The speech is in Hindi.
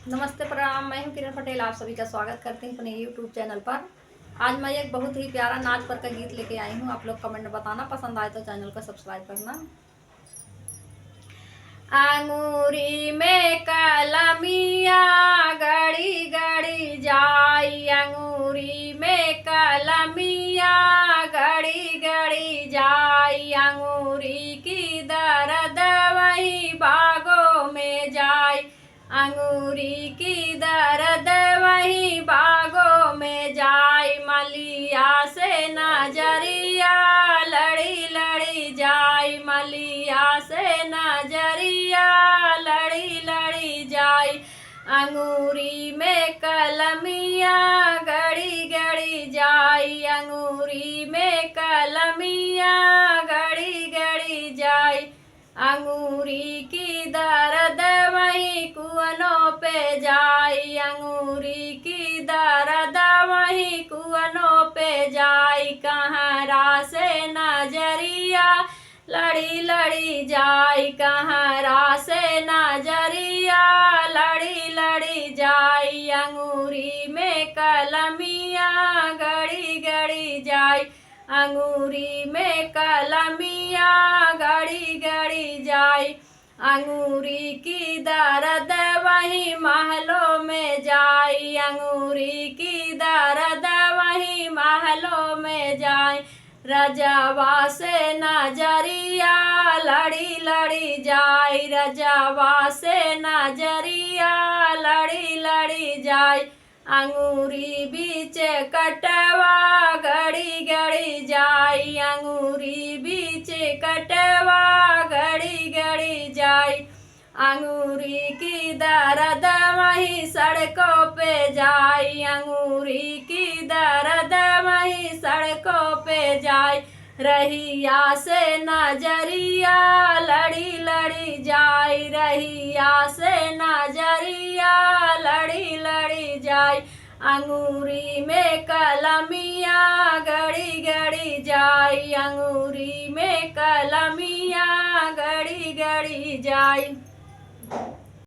नमस्ते प्रणाम। मैं हूं किरण पटेल, आप सभी का स्वागत करती हूं अपने यूट्यूब चैनल पर। आज मैं एक बहुत ही प्यारा नाच पर का गीत लेके आई हूं। आप लोग कमेंट में बताना, पसंद आए तो चैनल को सब्सक्राइब करना। अंगूरी में कलमिया गड़ी गड़ी जाई, अंगूरी में कलमिया गड़ी गड़ी जाई, अंगूरी की दर्द वही बागों में जाई, अंगूरी की दर्द वही बागों में जाई, मलिया से नजरिया लड़ी लड़ी जाई, मलिया से नजरिया लड़ी लड़ी जाई, अंगूरी में कलमिया गड़ी गड़ी जाई, अंगूरी में कलमिया गड़ी गड़ी जाई, अंगूरी की दर्द वही कुअनों पे जाई, अंगूरी की दर्द वही कुअनों पे जाई, कहरा से नजरिया लड़ी लड़ी जाई, कहरा से नजरिया लड़ी लड़ी जाई, अंगूरी में कलमिया गड़ी गड़ी जाई, अंगूरी में कलमिया गड़ी गड़ी जाई, अंगूरी की दर्द वही महलों में जाई, अंगूरी की दर्द वही महलों में जाई, रजवा से नजरिया लड़ी लड़ी जाई, रजवा से नजरिया लड़ी लड़ी जाई, अंगूरी बीच कटवा गड़ी गड़ी जाई, अंगूरी बीच कटवा गड़ी गड़ी जाई, अंगूरी की दर्द वही सड़कों पे जाई, अंगूरी की दर्द वही सड़कों पे जाई, रहिया से नजरिया लड़ी लड़ी जाई, रहिया से नजरिया लड़ी लड़ी जाई, अंगूरी में कलमिया गड़ी गड़ी जाई, अंगूरी में कलमिया गड़ी गड़ी जाई।